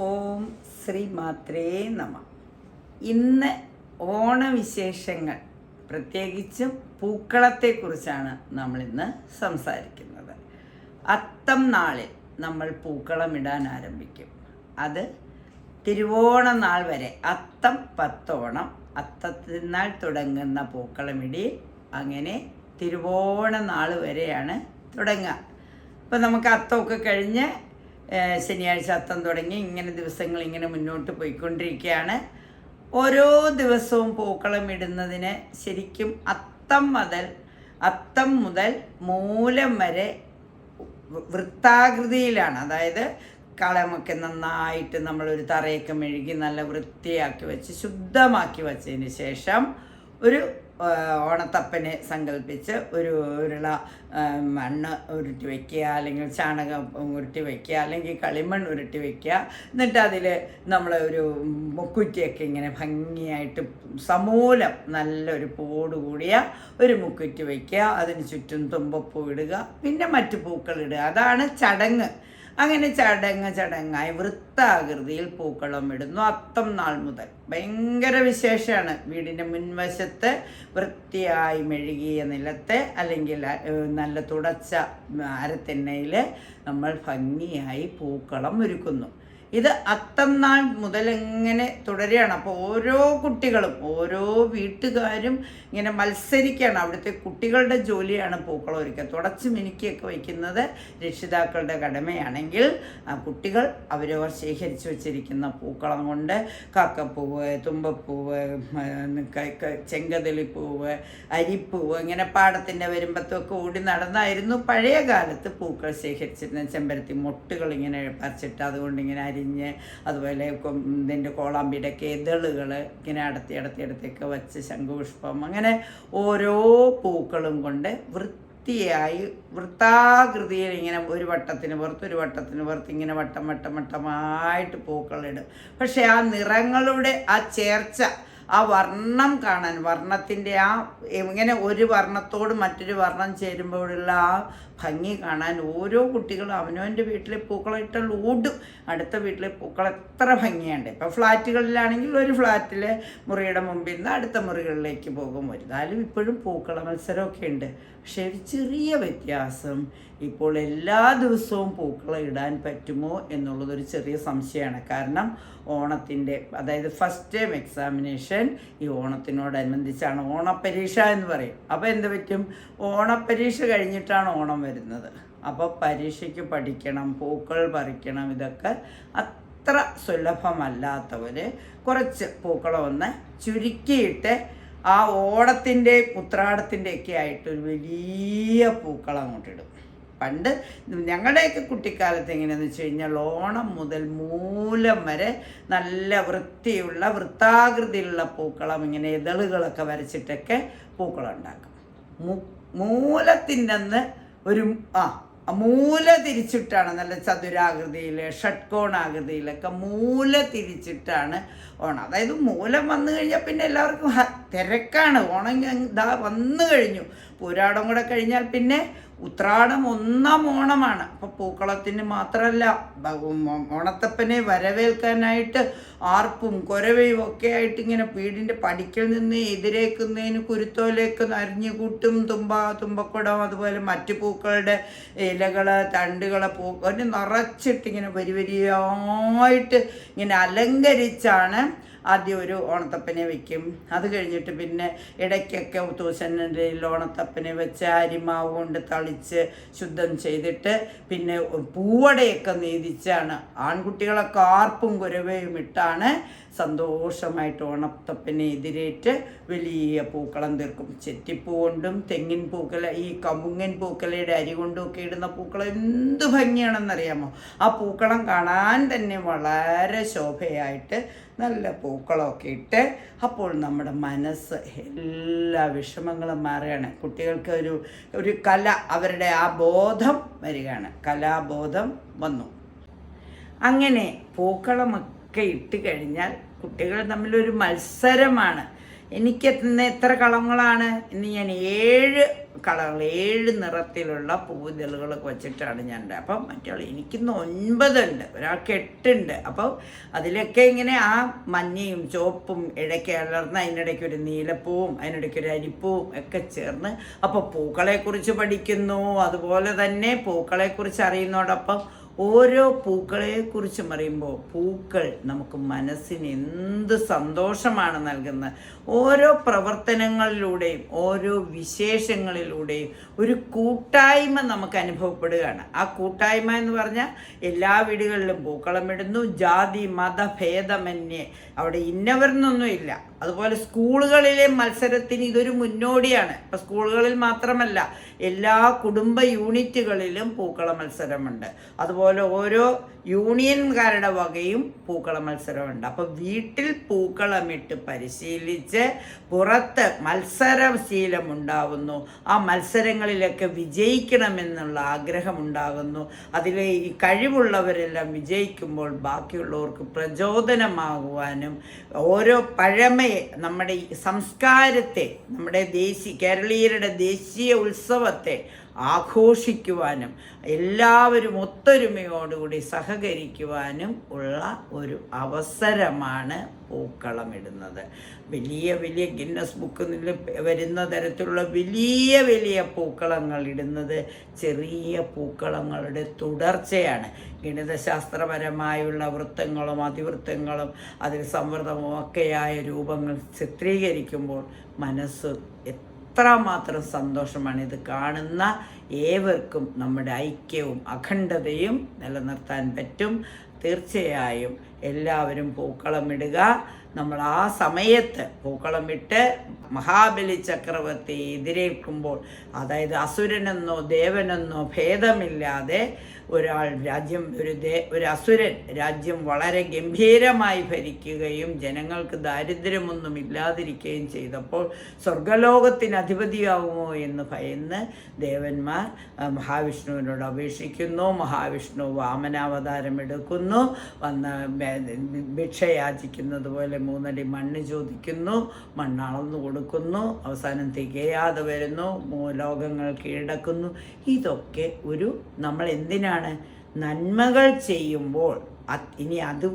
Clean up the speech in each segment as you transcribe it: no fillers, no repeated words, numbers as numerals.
ഓം ശ്രീ മാത്രേ നമ. ഇന്ന് ഓണവിശേഷങ്ങൾ, പ്രത്യേകിച്ചും പൂക്കളത്തെക്കുറിച്ചാണ് നമ്മളിന്ന് സംസാരിക്കുന്നത്. അത്തം നാളിൽ നമ്മൾ പൂക്കളമിടാൻ ആരംഭിക്കും. അത് തിരുവോണ നാൾ വരെ, അത്തം പത്തോണം, അത്തത്തിനാൾ തുടങ്ങുന്ന പൂക്കളമിടി അങ്ങനെ തിരുവോണ നാൾ വരെയാണ് തുടങ്ങുക. ഇപ്പം നമുക്ക് അത്തമൊക്കെ കഴിഞ്ഞ് ശനിയാഴ്ച അത്തം തുടങ്ങി ഇങ്ങനെ ദിവസങ്ങൾ ഇങ്ങനെ മുന്നോട്ട് പോയിക്കൊണ്ടിരിക്കുകയാണ്. ഓരോ ദിവസവും പൂക്കളം ഇടുന്നതിന് ശരിക്കും അത്തം മുതൽ മൂലം വരെ വൃത്താകൃതിയിലാണ്. അതായത് കളമൊക്കെ നന്നായിട്ട് നമ്മളൊരു തറയൊക്കെ മെഴുകി നല്ല വൃത്തിയാക്കി വെച്ച് ശുദ്ധമാക്കി വച്ചതിന് ശേഷം ഒരു ഓണത്തപ്പനെ സങ്കല്പിച്ച് ഒരു ഉരുള മണ്ണ് ഉരുട്ടി വയ്ക്കുക, അല്ലെങ്കിൽ ചാണകം ഉരുട്ടി വയ്ക്കുക, അല്ലെങ്കിൽ കളിമണ്ണ് ഉരുട്ടി വയ്ക്കുക. എന്നിട്ട് അതിൽ നമ്മൾ ഒരു മുക്കുറ്റിയൊക്കെ ഇങ്ങനെ ഭംഗിയായിട്ട് സമൂലം നല്ലൊരു പൂവോടുകൂടിയ ഒരു മുക്കുറ്റി വയ്ക്കുക. അതിന് ചുറ്റും തുമ്പപ്പൂ ഇടുക, പിന്നെ മറ്റു പൂക്കൾ ഇടുക. അതാണ് ചടങ്ങ്. അങ്ങനെ ചടങ്ങായി വൃത്താകൃതിയിൽ പൂക്കളം ഇടുന്നു അത്തം നാൾ മുതൽ. ഭയങ്കര വിശേഷമാണ്. വീടിൻ്റെ മുൻവശത്ത് വൃത്തിയായി മെഴുകിയ നിലത്തെ അല്ലെങ്കിൽ നല്ല തുടച്ച അരത്തിണ്ണയിൽ നമ്മൾ ഭംഗിയായി പൂക്കളം ഒരുക്കുന്നു. ഇത് അത്തം നാൾ മുതൽ ഇങ്ങനെ തുടരുകയാണ്. അപ്പോൾ ഓരോ കുട്ടികളും ഓരോ വീട്ടുകാരും ഇങ്ങനെ മത്സരിക്കുകയാണ്. അവിടുത്തെ കുട്ടികളുടെ ജോലിയാണ് പൂക്കളം ഒരുക്കുക. തുടച്ച് മിനുക്കിയൊക്കെ വയ്ക്കുന്നത് രക്ഷിതാക്കളുടെ കടമയാണെങ്കിൽ ആ കുട്ടികൾ അവരവർ ശേഖരിച്ചു വച്ചിരിക്കുന്ന പൂക്കളം കൊണ്ട് കാക്കപ്പൂവ്, തുമ്പപ്പൂവ്, ചെങ്കതളിപ്പൂവ്, അരിപ്പൂവ്, ഇങ്ങനെ പാടത്തിൻ്റെ വരുമ്പത്തൊക്കെ ഓടി നടന്നായിരുന്നു പഴയ കാലത്ത് പൂക്കൾ ശേഖരിച്ചിരുന്ന. ചെമ്പരത്തി മൊട്ടുകൾ ഇങ്ങനെ പറിച്ചിട്ട് അതുകൊണ്ട് ഇങ്ങനെ അതുപോലെ ഇതിൻ്റെ കോളാമ്പിയുടെയൊക്കെ ഇതളുകൾ ഇങ്ങനെ അടത്തിയൊക്കെ വെച്ച് ശംഖുപുഷ്പം, അങ്ങനെ ഓരോ പൂക്കളും കൊണ്ട് വൃത്തിയായി വൃത്താകൃതിയിൽ ഇങ്ങനെ ഒരു വട്ടത്തിന് പുറത്ത് ഇങ്ങനെ വട്ടമായിട്ട് പൂക്കളിടും. പക്ഷെ ആ നിറങ്ങളുടെ ആ ചേർച്ച, ആ വർണ്ണം കാണാൻ, വർണ്ണത്തിൻ്റെ ആ ഇങ്ങനെ ഒരു വർണ്ണത്തോട് മറ്റൊരു വർണ്ണം ചേരുമ്പോഴുള്ള ആ ഭംഗി കാണാൻ ഓരോ കുട്ടികളും അവനവൻ്റെ വീട്ടിലെ പൂക്കളിട്ടാൽ ഓടും. അടുത്ത വീട്ടിലെ പൂക്കൾ എത്ര ഭംഗിയുണ്ട്. ഇപ്പോൾ ഫ്ലാറ്റുകളിലാണെങ്കിൽ ഒരു ഫ്ലാറ്റിലെ മുറിയുടെ മുമ്പിൽ നിന്ന് അടുത്ത മുറികളിലേക്ക് പോകും. എന്നാലും ഇപ്പോഴും പൂക്കള മത്സരമൊക്കെ ഉണ്ട്. പക്ഷേ ഒരു ചെറിയ വ്യത്യാസം, ഇപ്പോൾ എല്ലാ ദിവസവും പൂക്കളം ഇടാൻ പറ്റുമോ എന്നുള്ളതൊരു ചെറിയ സംശയമാണ്. കാരണം ഓണത്തിൻ്റെ, അതായത് ഫസ്റ്റ് ടൈം എക്സാമിനേഷൻ ഈ ഓണത്തിനോടനുബന്ധിച്ചാണ്. ഓണപ്പരീക്ഷ എന്ന് പറയും. അപ്പോൾ എന്ത് പറ്റും? ഓണപ്പരീക്ഷ കഴിഞ്ഞിട്ടാണ് ഓണം വരുന്നത്. അപ്പോൾ പരീക്ഷയ്ക്ക് പഠിക്കണം, പൂക്കൾ പറിക്കണം. ഇതൊക്കെ അത്ര സുലഭമല്ലാത്തവർ കുറച്ച് പൂക്കളം ഒന്ന് ചുരുക്കിയിട്ട് ആ ഓണത്തിൻ്റെ ഉത്രാടത്തിൻ്റെ ഒക്കെ ആയിട്ട് ഒരു വലിയ പൂക്കളം അങ്ങോട്ടിടും. പണ്ട് ഞങ്ങളുടെയൊക്കെ കുട്ടിക്കാലത്ത് എങ്ങനെയാണെന്ന് വെച്ച് കഴിഞ്ഞാൽ ഓണം മുതൽ മൂലം വരെ നല്ല വൃത്തിയുള്ള വൃത്താകൃതിയിലുള്ള പൂക്കളം, ഇങ്ങനെ ഇതളുകളൊക്കെ വരച്ചിട്ടൊക്കെ പൂക്കളം ഉണ്ടാക്കും. മൂലത്തിൻ്റെ അന്ന് ഒരു മൂല തിരിച്ചിട്ടാണ്, നല്ല ചതുരാകൃതിയിൽ ഷട്കോണാകൃതിയിലൊക്കെ മൂല തിരിച്ചിട്ടാണ് ഓണം. അതായത് മൂലം വന്നു കഴിഞ്ഞാൽ പിന്നെ എല്ലാവർക്കും തിരക്കാണ്. ഓണം ഇതാ വന്നു കഴിഞ്ഞു. പൂരാടം കൂടെ കഴിഞ്ഞാൽ പിന്നെ ഉത്രാടം ഒന്നാം ഓണമാണ്. അപ്പോൾ പൂക്കളത്തിന് മാത്രമല്ല, ഓണത്തപ്പനെ വരവേൽക്കാനായിട്ട് ആർപ്പും കുരവയും ഒക്കെ ആയിട്ട് ഇങ്ങനെ വീടിൻ്റെ പടിക്കൽ നിന്ന് എതിരേക്കുന്നതിന് കുരുത്തോലേക്ക് അരിഞ്ഞു കൂട്ടും. തുമ്പക്കുടം, അതുപോലെ മറ്റു പൂക്കളുടെ ഇലകൾ, തണ്ടുകൾ, പൂക്കൾ നിറച്ചിട്ടിങ്ങനെ വരിയായിട്ട് ഇങ്ങനെ അലങ്കരിച്ചാണ് ആദ്യം ഒരു ഓണത്തപ്പനെ വയ്ക്കും. അത് കഴിഞ്ഞിട്ട് പിന്നെ ഇടയ്ക്കൊക്കെ തൂശൻ്റെ ഓണത്തപ്പനെ വെച്ച് അരിമാവ് കൊണ്ട് തളിച്ച് ശുദ്ധം ചെയ്തിട്ട് പിന്നെ പൂവടയൊക്കെ നീതിച്ചാണ് ആൺകുട്ടികളൊക്കെ ആർപ്പും കുരവയും ഇട്ടാണ് സന്തോഷമായിട്ട് ഓണത്തപ്പനെ എതിരേറ്റ് വലിയ പൂക്കളം തീർക്കും. ചെത്തിപ്പൂ കൊണ്ടും തെങ്ങിൻ പൂക്കല, ഈ കമുങ്ങൻ പൂക്കലയുടെ അരി കൊണ്ടും ഒക്കെ ഇടുന്ന പൂക്കളം എന്ത് ഭംഗിയാണെന്നറിയാമോ? ആ പൂക്കളം കാണാൻ തന്നെ വളരെ ശോഭയായിട്ട് നല്ല പൂക്കളമൊക്കെ ഇട്ട്, അപ്പോൾ നമ്മുടെ മനസ്സ് എല്ലാ വിഷമങ്ങളും മാറുകയാണ്. കുട്ടികൾക്ക് ഒരു കല, അവരുടെ ആ ബോധം വരികയാണ്. കലാബോധം വന്നു. അങ്ങനെ പൂക്കളമൊക്കെ ഇട്ട് കഴിഞ്ഞാൽ കുട്ടികൾ തമ്മിലൊരു മത്സരമാണ്. എനിക്ക് ഇന്ന് എത്ര കളങ്ങളാണ്? ഇന്ന് ഞാൻ 7 കളങ്ങൾ, 7 നിറത്തിലുള്ള പൂവിതളുകളൊക്കെ വെച്ചിട്ടാണ് ഞാൻ അപ്പം മറ്റുള്ള എനിക്കിന്ന് 9 ഉണ്ട്, ഒരാൾക്ക് 8 ഉണ്ട്. അപ്പം അതിലൊക്കെ ഇങ്ങനെ ആ മഞ്ഞയും ചുവപ്പും ഇടയ്ക്ക് അലർന്ന് അതിനിടയ്ക്ക് ഒരു നീലപ്പൂവും അതിനിടയ്ക്ക് ഒരു അരിപ്പൂവും ഒക്കെ ചേർന്ന് അപ്പോൾ പൂക്കളെക്കുറിച്ച് പഠിക്കുന്നു. അതുപോലെ തന്നെ പൂക്കളെക്കുറിച്ച് അറിയുന്നതോടൊപ്പം ഓരോ പൂക്കളെക്കുറിച്ചും അറിയുമ്പോൾ പൂക്കൾ നമുക്ക് മനസ്സിന് എന്ത് സന്തോഷമാണ് നൽകുന്നത്. ഓരോ പ്രവർത്തനങ്ങളിലൂടെയും ഓരോ വിശേഷങ്ങളിലൂടെയും ഒരു കൂട്ടായ്മ നമുക്ക് അനുഭവപ്പെടുകയാണ്. ആ കൂട്ടായ്മ എന്ന് പറഞ്ഞാൽ എല്ലാ വീടുകളിലും പൂക്കളമിടുന്നു. ജാതി മത ഭേദമന്യേ അവിടെ ഇന്നവരെന്നൊന്നും ഇല്ല. അതുപോലെ സ്കൂളുകളിലെ മത്സരത്തിന് ഇതൊരു മുന്നോടിയാണ്. ഇപ്പം സ്കൂളുകളിൽ മാത്രമല്ല, എല്ലാ കുടുംബ യൂണിറ്റുകളിലും പൂക്കള മത്സരമുണ്ട്. അതുപോലെ ഓരോ യൂണിയൻകാരുടെ വകയും പൂക്കള മത്സരമുണ്ട്. അപ്പം വീട്ടിൽ പൂക്കളമിട്ട് പരിശീലിച്ച് പുറത്ത് മത്സരശീലം ഉണ്ടാവുന്നു. ആ മത്സരങ്ങളിലൊക്കെ വിജയിക്കണമെന്നുള്ള ആഗ്രഹമുണ്ടാകുന്നു. അതിൽ ഈ കഴിവുള്ളവരെല്ലാം വിജയിക്കുമ്പോൾ ബാക്കിയുള്ളവർക്ക് പ്രചോദനമാകുവാനും ഓരോ പഴമയെ, നമ്മുടെ ഈ സംസ്കാരത്തെ, നമ്മുടെ കേരളീയരുടെ ദേശീയ ഉത്സവത്തെ ആഘോഷിക്കുവാനും എല്ലാവരും ഒത്തൊരുമയോടുകൂടി സഹകരിക്കുവാനും ഉള്ള ഒരു അവസരമാണ് പൂക്കളമിടുന്നത്. വലിയ വലിയ ഗിന്നസ് ബുക്കിൽ വരുന്ന തരത്തിലുള്ള വലിയ വലിയ പൂക്കളങ്ങൾ ഇടുന്നത് ചെറിയ പൂക്കളങ്ങളുടെ തുടർച്ചയാണ്. ഗണിതശാസ്ത്രപരമായുള്ള വൃത്തങ്ങളും അതിവൃത്തങ്ങളും അതിൽ സംവൃതവും ഒക്കെയായ രൂപങ്ങൾ ചിത്രീകരിക്കുമ്പോൾ മനസ്സ് എത്രമാത്രം സന്തോഷമാണ്. ഇത് കാണുന്ന ഏവർക്കും നമ്മുടെ ഐക്യവും അഖണ്ഡതയും നിലനിർത്താൻ പറ്റും. തീർച്ചയായും എല്ലാവരും പൂക്കളമിടുക. നമ്മൾ ആ സമയത്ത് പൂക്കളമിട്ട് മഹാബലി ചക്രവർത്തിയെ എതിരേൽക്കുമ്പോൾ, അതായത് അസുരനെന്നോ ദേവനെന്നോ ഭേദമില്ലാതെ ഒരാൾ രാജ്യം, ഒരു അസുരൻ രാജ്യം വളരെ ഗംഭീരമായി ഭരിക്കുകയും ജനങ്ങൾക്ക് ദാരിദ്ര്യമൊന്നും ഇല്ലാതിരിക്കുകയും ചെയ്തപ്പോൾ സ്വർഗലോകത്തിന് അധിപതിയാവുമോ എന്ന് ഭയന്ന് ദേവന്മാർ മഹാവിഷ്ണുവിനോട് അപേക്ഷിക്കുന്നു. മഹാവിഷ്ണു വാമനാവതാരം എടുക്കുന്നു, വന്ന് ഭിക്ഷയാചിക്കുന്നത് പോലെ 3 അടി മണ്ണ് ചോദിക്കുന്നു, മണ്ണളന്നു കൊടുക്കുന്നു, അവസാനം തികയാതെ വരുന്നു, ലോകങ്ങൾ കീഴടക്കുന്നു. ഇതൊക്കെ നമ്മൾ എന്തിനാണ് നന്മകൾ ചെയ്യുമ്പോൾ ഇനി അത്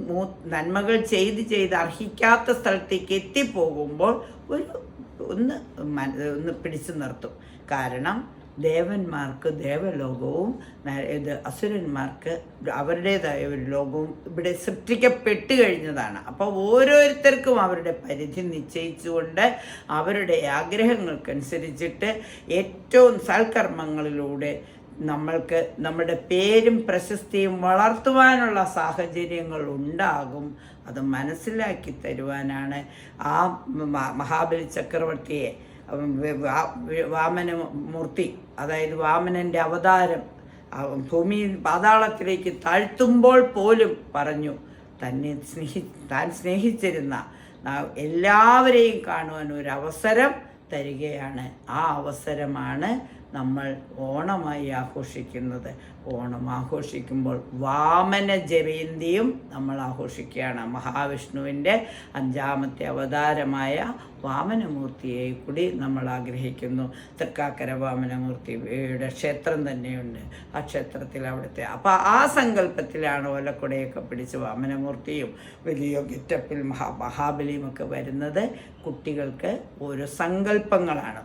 നന്മകൾ ചെയ്ത് അർഹിക്കാത്ത സ്ഥലത്തേക്ക് എത്തിപ്പോകുമ്പോൾ ഒന്ന് പിടിച്ചു നിർത്തും. കാരണം ദേവന്മാർക്ക് ദേവലോകവും അസുരന്മാർക്ക് അവരുടേതായ ഒരു ലോകവും ഇവിടെ സൃഷ്ടിക്കപ്പെട്ട് കഴിഞ്ഞതാണ്. അപ്പോൾ ഓരോരുത്തർക്കും അവരുടെ പരിധി നിശ്ചയിച്ചുകൊണ്ട് അവരുടെ ആഗ്രഹങ്ങൾക്കനുസരിച്ചിട്ട് ഏറ്റവും സൽക്കർമ്മങ്ങളിലൂടെ നമ്മൾക്ക് നമ്മുടെ പേരും പ്രശസ്തിയും വളർത്തുവാനുള്ള സാഹചര്യങ്ങൾ ഉണ്ടാകും. അത് മനസ്സിലാക്കി തരുവാനാണ് ആ മഹാബലി ചക്രവർത്തിയെ വാമനമൂർത്തി, അതായത് വാമനൻ്റെ അവതാരം ഭൂമി പാതാളത്തിലേക്ക് താഴ്ത്തുമ്പോൾ പോലും പറഞ്ഞു താൻ സ്നേഹിച്ചിരുന്ന എല്ലാവരെയും കാണുവാൻ ഒരു അവസരം തരികയാണ്. ആ അവസരമാണ് നമ്മൾ ഓണമായി ആഘോഷിക്കുന്നത്. ഓണം ആഘോഷിക്കുമ്പോൾ വാമന ജയന്തിയും നമ്മൾ ആഘോഷിക്കുകയാണ്. മഹാവിഷ്ണുവിൻ്റെ 5ാമത്തെ അവതാരമായ വാമനമൂർത്തിയെ കൂടി നമ്മൾ ആഗ്രഹിക്കുന്നു. തൃക്കാക്കര വാമനമൂർത്തിയുടെ ക്ഷേത്രം തന്നെയുണ്ട്. ആ ക്ഷേത്രത്തിൽ അവിടുത്തെ അപ്പോൾ ആ സങ്കല്പത്തിലാണ് ഓലക്കുടയൊക്കെ പിടിച്ച് വാമനമൂർത്തിയും വലിയ ഗെറ്റപ്പിൽ മഹാബലിയുമൊക്കെ വരുന്നത്. കുട്ടികൾക്ക് ഓരോ സങ്കല്പങ്ങളാണ്.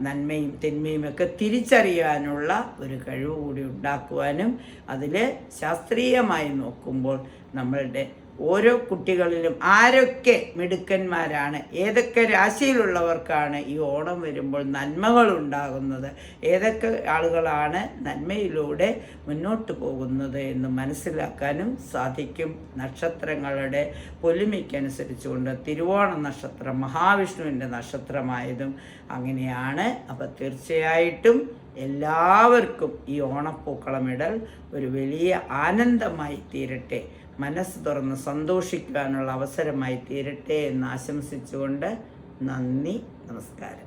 നന്മയും തിന്മയും ഒക്കെ തിരിച്ചറിയാനുള്ള ഒരു കഴിവ് കൂടി ഉണ്ടാക്കുവാനും അതിൽ ശാസ്ത്രീയമായി നോക്കുമ്പോൾ നമ്മളുടെ ഓരോ കുട്ടികളിലും ആരൊക്കെ മിടുക്കന്മാരാണ്, ഏതൊക്കെ രാശിയിലുള്ളവർക്കാണ് ഈ ഓണം വരുമ്പോൾ നന്മകൾ ഉണ്ടാകുന്നത്, ഏതൊക്കെ ആളുകളാണ് നന്മയിലൂടെ മുന്നോട്ട് പോകുന്നത് എന്ന് മനസ്സിലാക്കാനും സാധിക്കും. നക്ഷത്രങ്ങളുടെ പൊലിമയ്ക്കനുസരിച്ചുകൊണ്ട് തിരുവോണ നക്ഷത്രം മഹാവിഷ്ണുവിൻ്റെ നക്ഷത്രമായതും അങ്ങനെയാണ്. അപ്പം തീർച്ചയായിട്ടും എല്ലാവർക്കും ഈ ഓണപ്പൂക്കളമിടൽ ഒരു വലിയ ആനന്ദമായി തീരട്ടെ, മനസ്സ് തുറന്ന് സന്തോഷിക്കാനുള്ള അവസരമായി തീരട്ടെ എന്ന് ആശംസിച്ചുകൊണ്ട് നന്ദി, നമസ്കാരം.